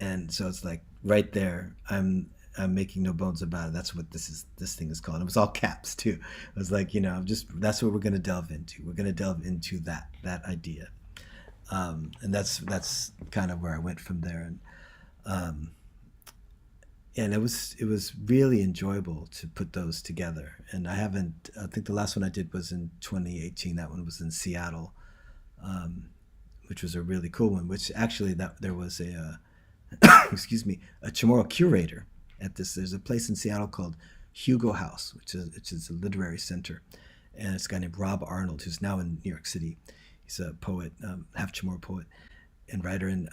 and so it's like right there, I'm making no bones about it. That's what this thing is called. It was all caps too. It was like, that's what we're going to delve into. We're going to delve into that idea, and that's kind of where I went from there. Um, and it was really enjoyable to put those together. And I think the last one I did was in 2018. That one was in Seattle, which was a really cool one. Which actually, that there was a excuse me, a Chamoru curator at this. There's a place in Seattle called Hugo House, which is a literary center, and it's a guy named Rob Arnold, who's now in New York City. He's a poet, half Chamorro poet and writer, and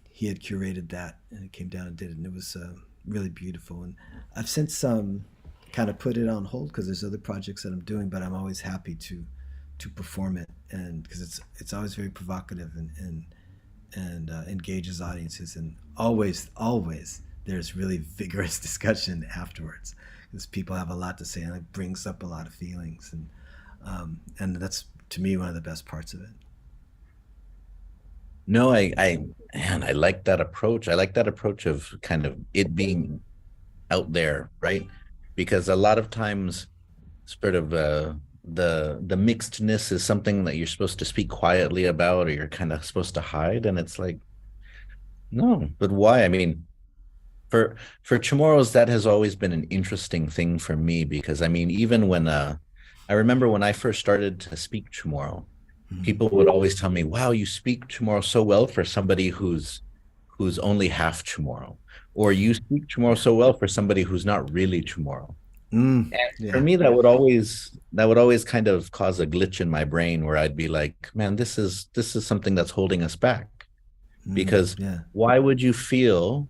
he had curated that, and it came down and did it, and it was really beautiful. And I've since kind of put it on hold because there's other projects that I'm doing, but I'm always happy to perform it, and because it's always very provocative and engages audiences, and always there's really vigorous discussion afterwards because people have a lot to say and it brings up a lot of feelings, and that's to me one of the best parts of it. No, man, I like that approach. I like that approach of kind of it being out there, right? Because a lot of times, sort of the mixedness is something that you're supposed to speak quietly about, or you're kind of supposed to hide, and it's like, no, but why? I mean, for Chamorros, that has always been an interesting thing for me because I mean, even when I remember when I first started to speak Chamorro, Mm. people would always tell me, "Wow, you speak Chamorro so well for somebody who's only half Chamorro," or "You speak Chamorro so well for somebody who's not really Chamorro." Mm. And for Yeah. me, that would always kind of cause a glitch in my brain where I'd be like, "Man, this is something that's holding us back." Mm. Because Yeah. why would you feel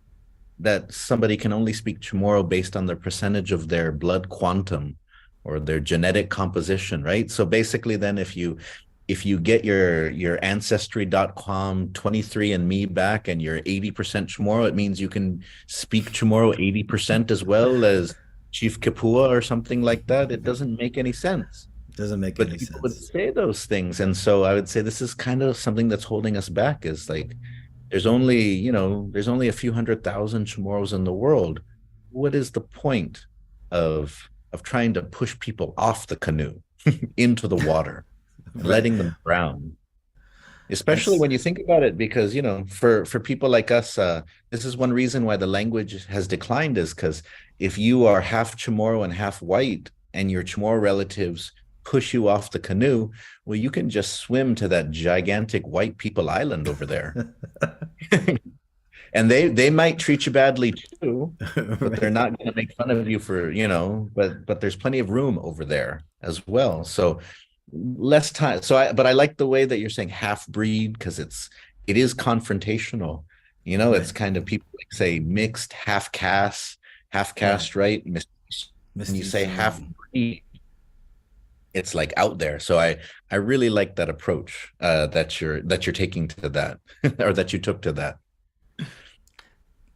that somebody can only speak Chamorro based on the percentage of their blood quantum or their genetic composition, right? So basically then if you get your ancestry.com 23andMe back and you're 80% Chamorro, it means you can speak Chamorro 80% as well as Chief Kapua or something like that. It doesn't make any sense. Doesn't make But any people would sense. say those things. And so I would say this is kind of something that's holding us back is like there's only a few 100,000 Chamorros in the world. What is the point of trying to push people off the canoe into the water and Right. letting them drown? Especially That's when you think about it, because for people like us, this is one reason why the language has declined, is because if you are half Chamorro and half white, and your Chamorro relatives push you off the canoe, well, you can just swim to that gigantic white people island over there. And they might treat you badly too, but they're right. not going to make fun of you for, but there's plenty of room over there as well. So less time. But I like the way that you're saying half breed, because it is confrontational. Right. It's kind of, people like say mixed, half Yeah. caste, right? When you say Mestizo half and breed, it's like out there. So I really like that approach, that you're taking to that, or that you took to that.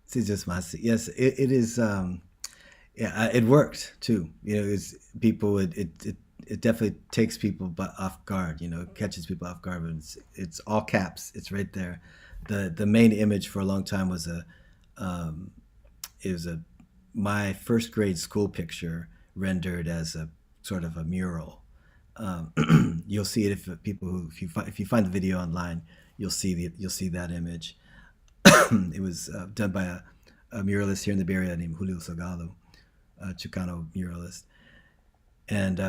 Mestizo's Masi. Yes, it is. Yeah, it worked too. It's people. It definitely takes people off guard. It catches people off guard. But it's all caps. It's right there. The main image for a long time was um, it was a my first grade school picture rendered as a sort of a mural. You'll see it if you find the video online, you'll see that image. It was done by a muralist here in the Bay Area named Julio Salgado, a Chicano muralist, and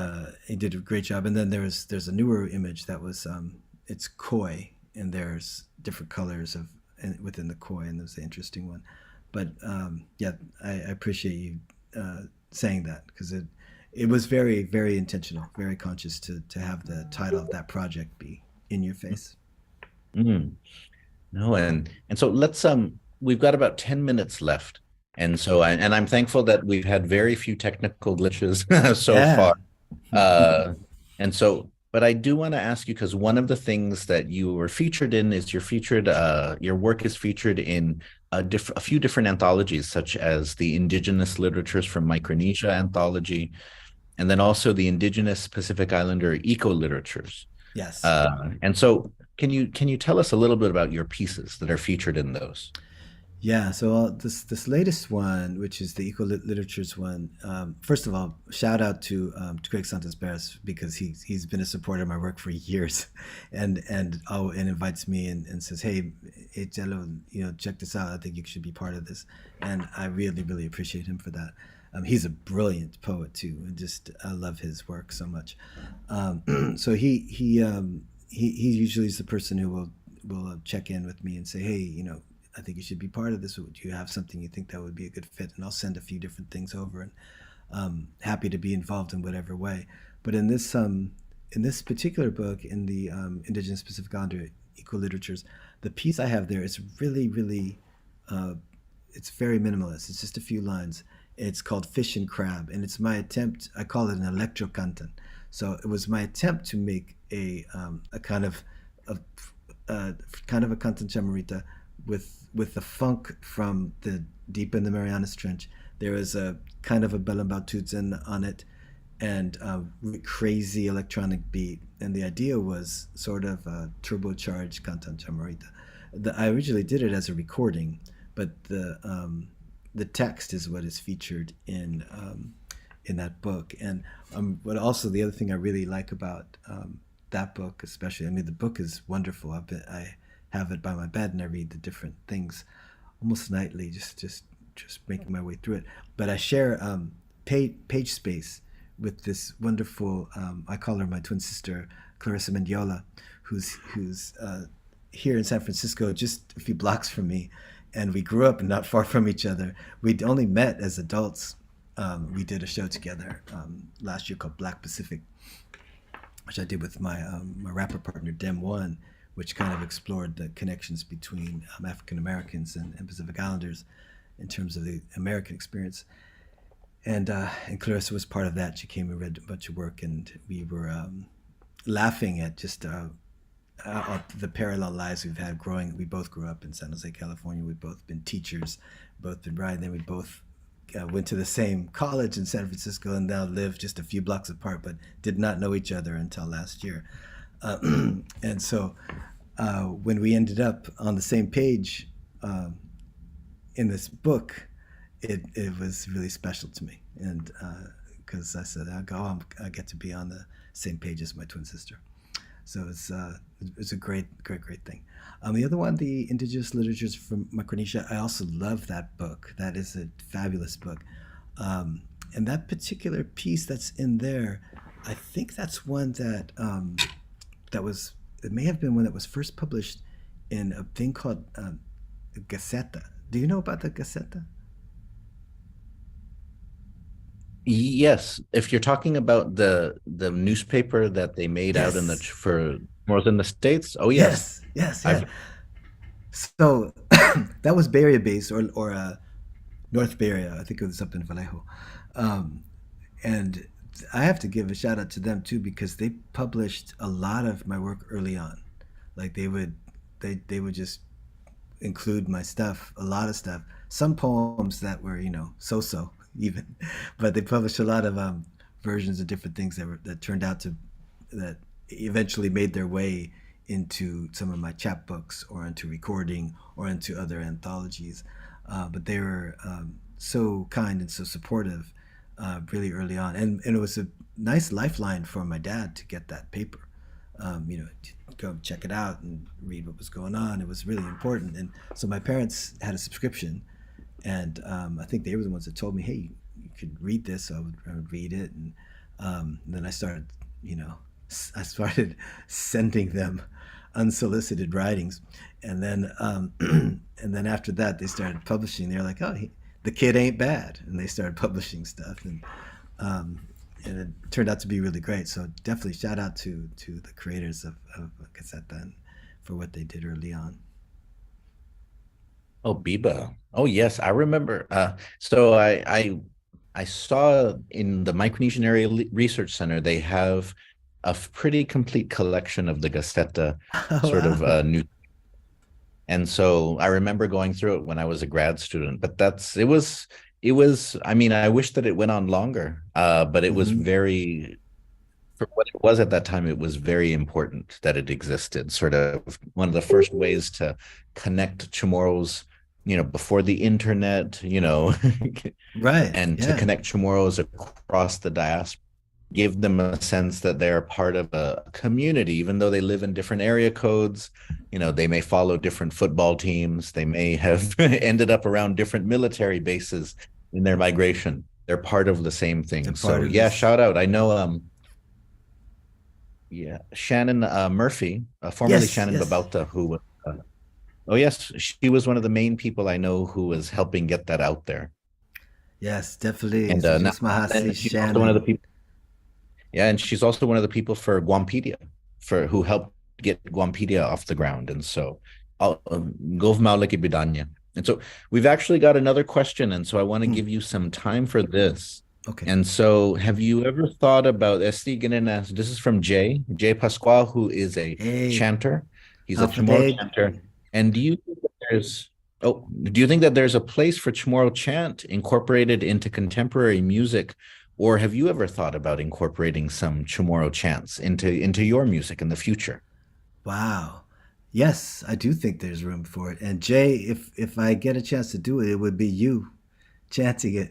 he did a great job. And then there's a newer image that was it's koi, and there's different colors within the koi, and there's an interesting one. But yeah, I appreciate you saying that, because it was very very intentional, very conscious to have the title of that project be in your face. Mm. No, and so we've got about 10 minutes left. And I'm thankful that we've had very few technical glitches so far. Yeah. But I do want to ask you, because one of the things that you were featured in is your work is featured in a few different anthologies, such as the Indigenous Literatures from Micronesia anthology, and then also the Indigenous Pacific Islander Eco Literatures. Yes. And so can you tell us a little bit about your pieces that are featured in those? Yeah, so this latest one, which is the Eco Literatures one, first of all, shout out to Craig Santos Barris, because he's been a supporter of my work for years, and invites me and says, hey, Jello, check this out. I think you should be part of this, and I really really appreciate him for that. He's a brilliant poet too, and just I love his work so much. So he usually is the person who will check in with me and say, hey, I think you should be part of this. Would you have something you think that would be a good fit? And I'll send a few different things over, and happy to be involved in whatever way. But in this particular book, in the Indigenous Pacific Islander Eco Literatures, the piece I have there is really, really, it's very minimalist. It's just a few lines. It's called Fish and Crab, and it's my attempt. I call it an electrocantan. So it was my attempt to make a kind of a, kind of a cantan chamarita with the funk from the deep in the Marianas Trench. There is a kind of a belembaotuyan on it, and a crazy electronic beat. And the idea was sort of a turbocharged cantan chamarita. I originally did it as a recording, but the text is what is featured in that book. And but also the other thing I really like about that book, especially, I mean, the book is wonderful. I have it by my bed, and I read the different things almost nightly, just making my way through it. But I share page space with this wonderful, I call her my twin sister, Clarissa Mendiola, who's here in San Francisco, just a few blocks from me, and we grew up not far from each other. We'd only met as adults. We did a show together last year called Black Pacific, which I did with my rapper partner Dem One, which kind of explored the connections between African Americans and Pacific Islanders in terms of the American experience. And Clarissa was part of that. She came and read a bunch of work, and we were laughing at just the parallel lives we've had growing. We both grew up in San Jose, California. We've both been teachers, both been writing. Then we both went to the same college in San Francisco, and now live just a few blocks apart, but did not know each other until last year. And so when we ended up on the same page in this book, it was really special to me. And because I said, I get to be on the same page as my twin sister. So it's a great thing. The other one, the Indigenous Literatures from Micronesia, I also love that book. That is a fabulous book. And that particular piece that's in there, I think that's one that that was, it may have been one that was first published in a thing called Gaceta. Do you know about the Gaceta? Yes, if you're talking about the newspaper that they made out in the Yes, for more in the States, oh yes, yes, yeah. I've So that was Bay Area based, or North Bay Area. I think it was up in Vallejo. Um, and I have to give a shout out to them too because they published a lot of my work early on. Like they would just include my stuff, a lot of stuff. Some poems that were so so even, but they published a lot of versions of different things that turned out to that eventually made their way into some of my chapbooks or into recording or into other anthologies. But they were so kind and so supportive really early on. And it was a nice lifeline for my dad to get that paper. To go check it out and read what was going on. It was really important. And so my parents had a subscription, and I think they were the ones that told me, "Hey, you could read this." So I would read it, and then I started sending them unsolicited writings, and then and then after that, they started publishing. They're like, "Oh, the kid ain't bad," and they started publishing stuff, um, and it turned out to be really great. So definitely shout out to the creators of Caseta and for what they did early on. oh Biba. Oh yes, I remember. So I saw in the Micronesian Area Research Center they have a pretty complete collection of the Gaceta Oh, sort of wow. new. And so I remember going through it when I was a grad student, but it was I mean, I wish that it went on longer. But it was Hmm. very for what it was at that time, it was very important that it existed. Sort of one of the first ways to connect Chamorros, before the internet, Right. and to Yeah. connect Chamorros across the diaspora, give them a sense that they're part of a community, even though they live in different area codes. They may follow different football teams. They may have ended up around different military bases in their migration. They're part of the same They're thing. part So of yeah, this. shout out. I know yeah, Shannon Murphy, formerly Yes. Shannon Yes. Babauta, who oh yes, she was one of the main people I know who was helping get that out there. Yes. Definitely. And So now just Mahasi and she's also one of the Shannon. people. Yeah, and she's also one of the people for Guampedia, for who helped get Guampedia off the ground. And so, Gov Mauliki Bidanya. And so we've actually got another question, and so I want to Mm, give you some time for this. okay. And so, have you ever thought about Esti Ginenas? This is from Jay Pascual, who is a Hey, chanter. He's a Alpha Chamorro Day. chanter. And do you think that there's a place for Chamorro chant incorporated into contemporary music, or have you ever thought about incorporating some Chamorro chants into your music in the future? Wow. Yes, I do think there's room for it. And Jay, if I get a chance to do it, it would be you chanting it.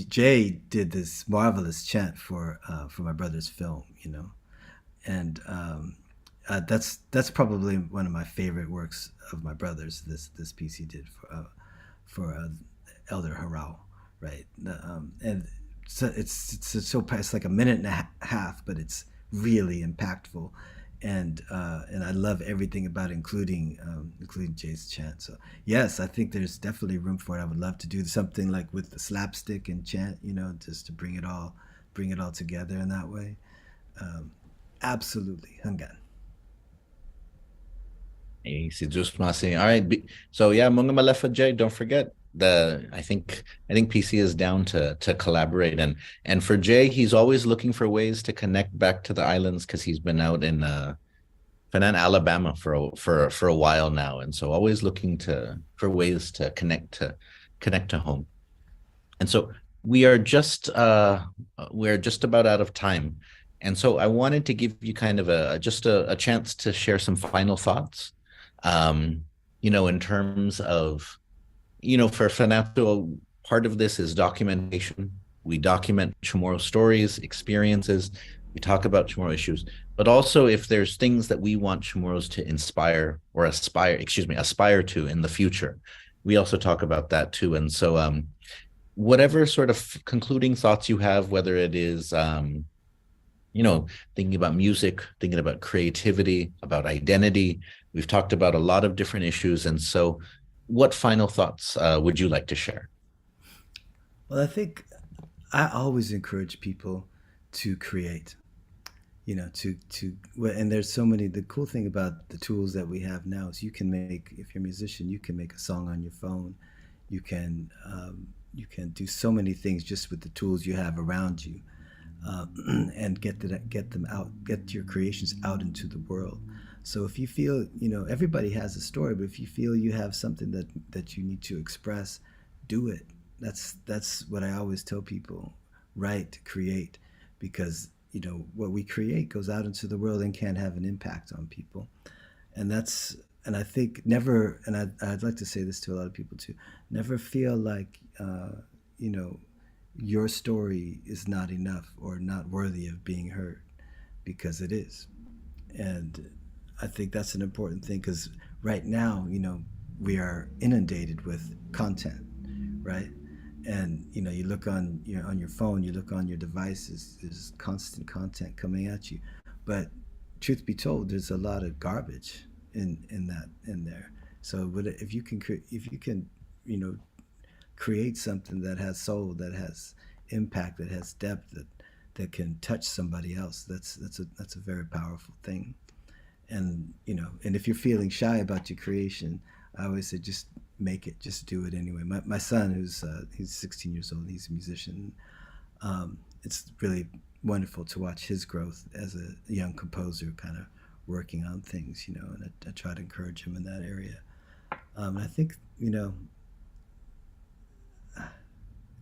Jay did this marvelous chant for my brother's film, and that's probably one of my favorite works of my brother's. This piece he did for Elder Harao, right? And so it's like a minute and a half, but it's really impactful, and I love everything about including Jay's chant. So yes, I think there's definitely room for it. I would love to do something like with the slapstick and chant, just to bring it all together in that way. Um, Absolutely, Hungan. Eh, si Diyos masi. All right. So yeah, mga Malefa Jay, don't forget I think PC is down to collaborate, and for Jay, he's always looking for ways to connect back to the islands because he's been out in Fanaan, Alabama for a while now, and so always looking to for ways to connect to home. And so we are just we're just about out of time. And so I wanted to give you kind of a chance to share some final thoughts. Um, in terms of, for Fanato, part of this is documentation. We document Chamorro stories, experiences, we talk about Chamorro issues, but also if there's things that we want Chamorros to inspire or aspire to in the future, we also talk about that too. And so, whatever sort of concluding thoughts you have, whether it is, thinking about music, thinking about creativity, about identity, we've talked about a lot of different issues. And so, what final thoughts would you like to share? Well, I think I always encourage people to create. And there's so many. The cool thing about the tools that we have now is you can make, if you're a musician, you can make a song on your phone. You can do so many things just with the tools you have around you, and get them out, get your creations out into the world. So if you feel, everybody has a story, but if you feel you have something that you need to express, do it. That's what I always tell people: write, create, because what we create goes out into the world and can have an impact on people. And I think never, and I'd like to say this to a lot of people too: never feel like your story is not enough or not worthy of being heard, because it is. And I think that's an important thing, because right now, we are inundated with content, right? And you look on your phone, you look on your devices, there's constant content coming at you. But truth be told, there's a lot of garbage in there. So, but if you can create something that has soul, that has impact, that has depth, that can touch somebody else, that's a very powerful thing. And if you're feeling shy about your creation, I always say just make it, just do it anyway. My son, he's 16 years old, he's a musician. It's really wonderful to watch his growth as a young composer, kind of working on things, and I try to encourage him in that area. I think,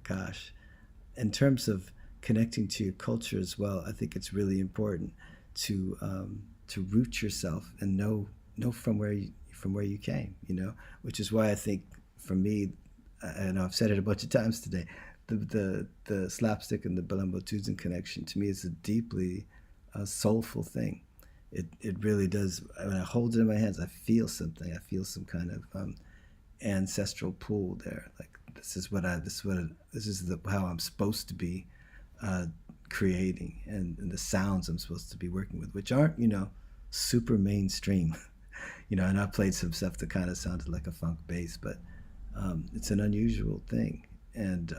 gosh, in terms of connecting to your culture as well, I think it's really important to root yourself and know from where you came, which is why I think, for me, I know I've said it a bunch of times today, the slapstick and the belembaotuyan connection to me is a deeply soulful thing. It really does. When I hold it in my hands, I feel something. I feel some kind of ancestral pull there. Like this is how I'm supposed to be creating, and the sounds I'm supposed to be working with, which aren't super mainstream. And I played some stuff that kind of sounded like a funk bass, but it's an unusual thing, and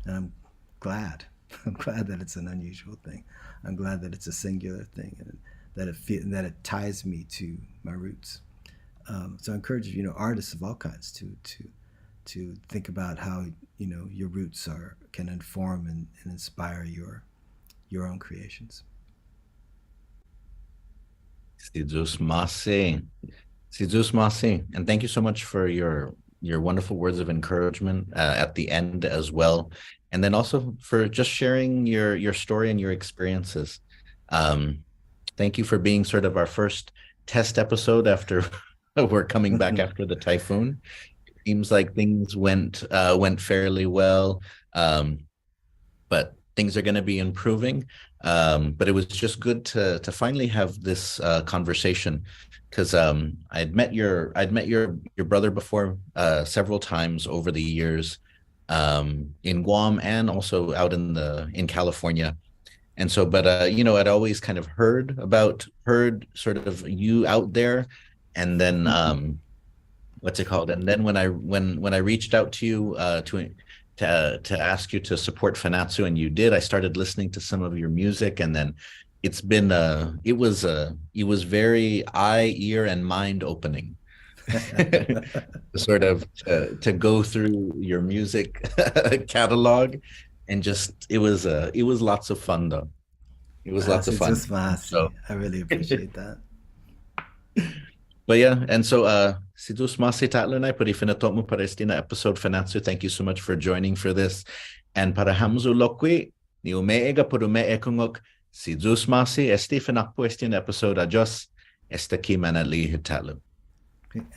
I'm glad. I'm glad that it's an unusual thing. I'm glad that it's a singular thing, and that it ties me to my roots. So I encourage artists of all kinds to think about how your roots can inform and inspire your own creations. Sidus Masi. Sidus Masi. And thank you so much for your wonderful words of encouragement at the end as well. And then also for just sharing your story and your experiences. Thank you for being sort of our first test episode after we're coming back after the typhoon. It seems like things went fairly well. But things are going to be improving. But it was just good to finally have this conversation, because I'd met your brother before several times over the years, in Guam and also out in California. And so, but I'd always kind of heard sort of you out there, and then what's it called? And then when I reached out to you to ask you to support Fanachu, and you did, I started listening to some of your music, and then it's been it was very eye, ear, and mind opening. Sort of to go through your music catalog, and just it was lots of fun though. It was lots of fun. So I really appreciate that. But yeah, and so Sidus Masi Tatlanay, puri finatok mo para este na episode Fanachu. Thank you so much for joining for this. And para hamzu lokwi, ni umeega purume ekungok, Sidus Masi este finakpo este na episode. Adios, esta ki manali hitalo.